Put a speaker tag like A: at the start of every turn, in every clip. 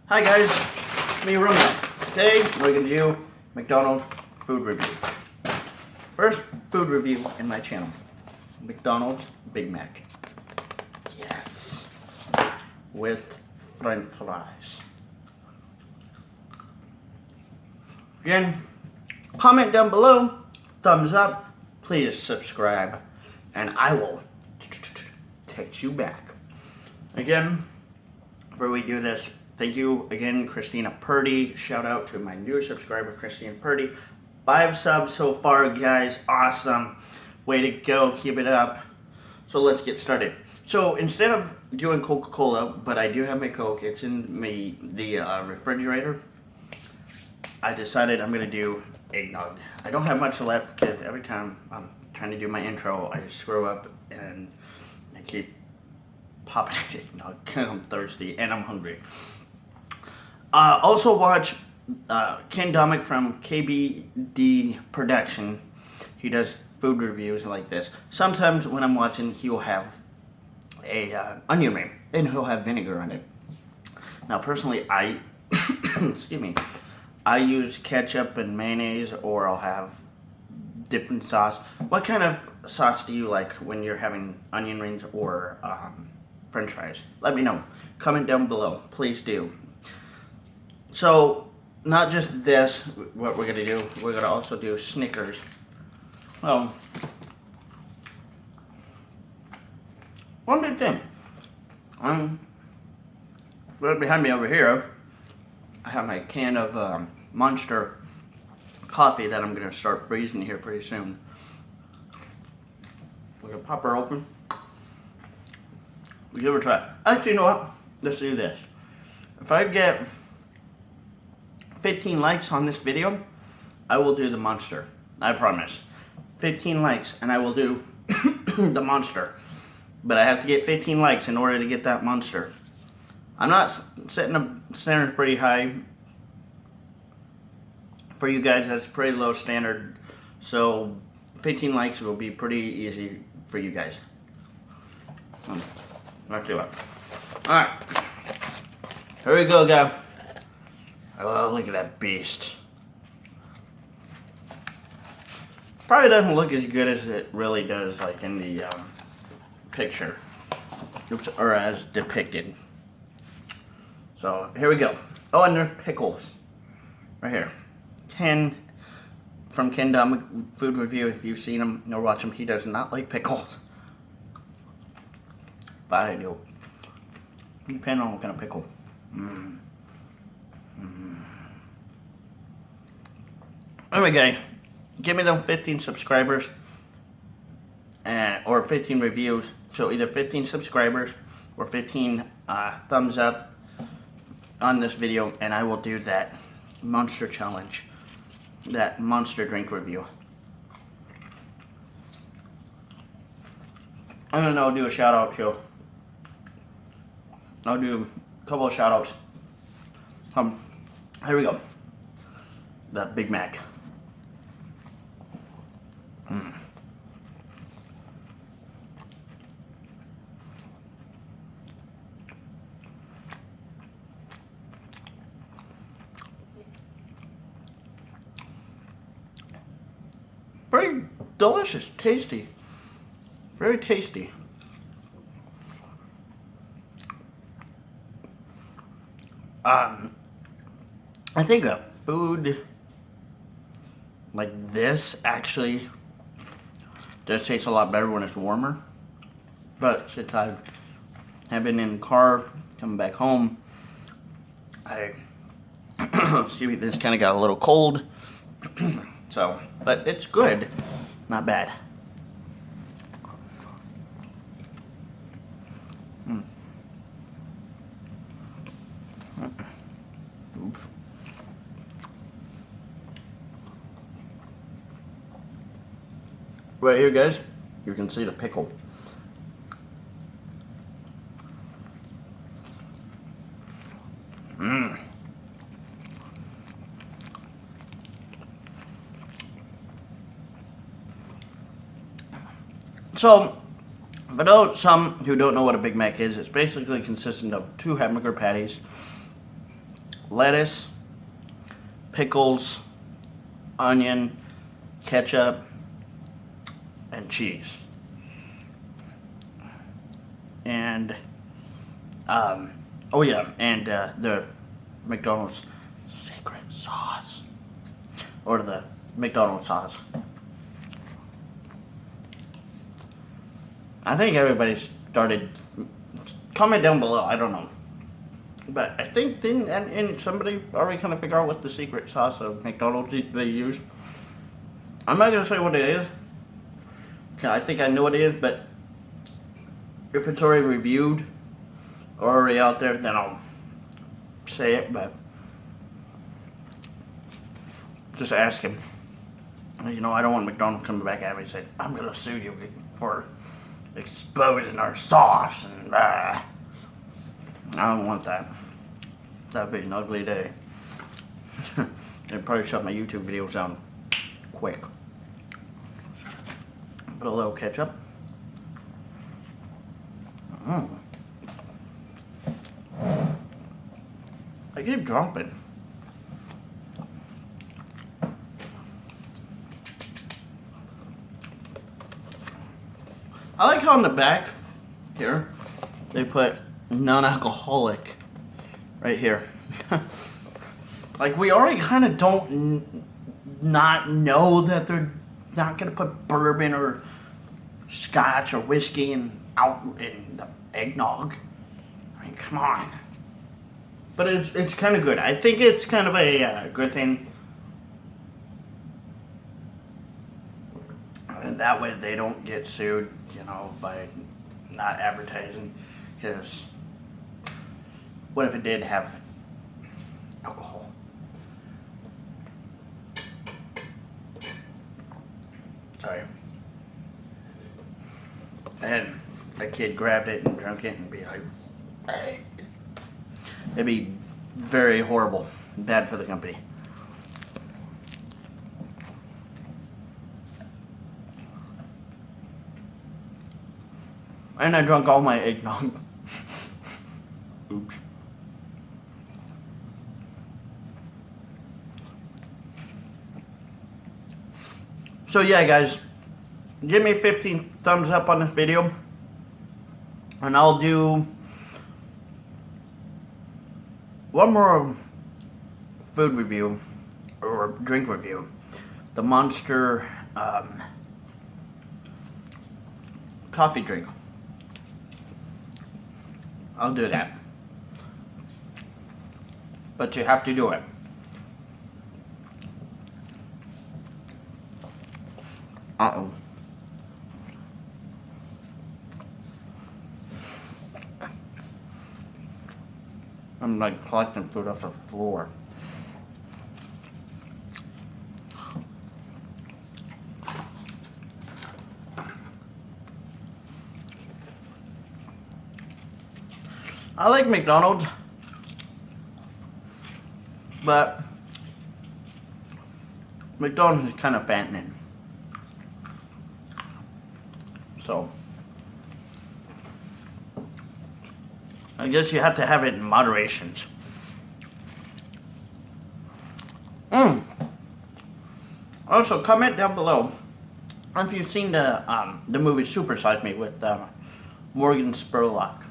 A: Hi guys, me Roman. Today we're gonna do McDonald's food review. First food review in my channel. McDonald's Big Mac. Yes. With French fries. Again, comment down below, thumbs up, please subscribe, and I will text you back. Again, before we do this, thank you again, Christina Purdy. Shout out to my new subscriber, Christina Purdy. 5 subs so far, guys. Awesome. Way to go. Keep it up. So let's get started. So instead of doing Coca-Cola, but I do have my Coke. It's in the refrigerator. I decided I'm going to do eggnog. I don't have much left because every time I'm trying to do my intro, I screw up and I keep popping eggnog because I'm thirsty and I'm hungry. Also watch Ken Domick from KBD Production. He does food reviews like this. Sometimes when I'm watching, he'll have a onion ring and he'll have vinegar on it. Now personally, I excuse me, I use ketchup and mayonnaise, or I'll have dipping sauce. What kind of sauce do you like when you're having onion rings or French fries? Let me know. Comment down below, please do. So, not just this, what we're gonna do, we're gonna also do Snickers. Well, one big thing. Right behind me over here, I have my can of Monster coffee that I'm gonna start freezing here pretty soon. We're gonna pop her open. We give her a try. Actually, you know what? Let's do this. If I get 15 likes on this video, I will do the Monster. I promise. 15 likes and I will do the Monster. But I have to get 15 likes in order to get that Monster. I'm not setting a standard pretty high. For you guys, that's pretty low standard. So 15 likes will be pretty easy for you guys. Let's do it. Alright. Here we go, guys. Oh, look at that beast. Probably doesn't look as good as it really does, like in the picture. Oops, or as depicted. So, here we go. Oh, and there's pickles. Right here. Ken, from Ken Domick Food Review, if you've seen him or watch him, he does not like pickles. But I do. Depending on what kind of pickle. Anyway, guys, give me them 15 subscribers or 15 reviews. So either 15 subscribers or 15 thumbs up on this video, and I will do that Monster challenge, that Monster drink review. And then I'll do a shout out too. I'll do a couple of shout outs. Here we go. The Big Mac. Very delicious, tasty. Very tasty. I think a food like this actually does taste a lot better when it's warmer. But since I have been in the car coming back home, excuse me, this kind of got a little cold. So, but it's good, not bad. Oops. Right here, guys, you can see the pickle. So, for those some who don't know what a Big Mac is, it's basically consistent of 2 hamburger patties, lettuce, pickles, onion, ketchup, and cheese. And oh yeah, and the McDonald's secret sauce, or the McDonald's sauce. I think everybody started. Comment down below. I don't know, but I think and somebody already kind of figure out what the secret sauce of McDonald's they use. I'm not gonna say what it is. I think I know what it is, but if it's already reviewed or already out there, then I'll say it. But just ask him. You know, I don't want McDonald's coming back at me and say, "I'm gonna sue you for exposing our sauce," and I don't want that. That'd be an ugly day. They'd probably shut my YouTube videos down quick. Put a little ketchup. I keep dropping. I like how on the back here they put non-alcoholic right here. Like, we already kind of don't not know that they're not gonna put bourbon or scotch or whiskey in the eggnog. I mean, come on. But it's kind of good. I think it's kind of a good thing. And that way they don't get sued, you know, by not advertising. Because what if it did have alcohol? Sorry. And a kid grabbed it and drank it and be like, hey. It'd be very horrible. Bad for the company. And I drank all my eggnog. Oops. So yeah, guys, give me 15 thumbs up on this video, and I'll do one more food review or drink review. The Monster coffee drink. I'll do that. But you have to do it. Uh-oh. I'm like collecting food off the floor. I like McDonald's, but McDonald's is kind of fattening. So I guess you have to have it in moderations. Also, comment down below if you've seen the movie Super Size Me with Morgan Spurlock.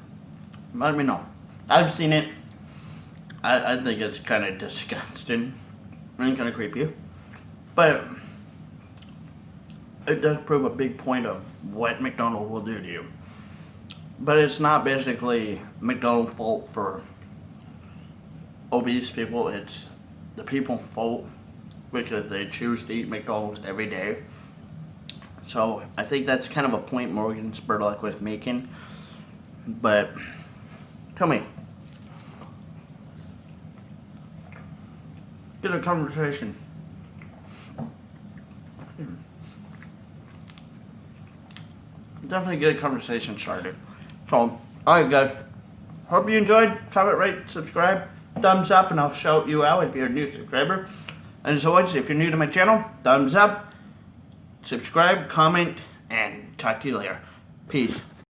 A: Let me know. I've seen it. I think it's kind of disgusting and kind of creepy, but it does prove a big point of what McDonald's will do to you. But it's not basically McDonald's fault for obese people. It's the people's fault because they choose to eat McDonald's every day. So I think that's kind of a point Morgan Spurlock was making. But tell me, get a conversation. Definitely get a conversation started. So, alright guys, hope you enjoyed. Comment, rate, subscribe, thumbs up, and I'll shout you out if you're a new subscriber. And as always, if you're new to my channel, thumbs up, subscribe, comment, and talk to you later. Peace.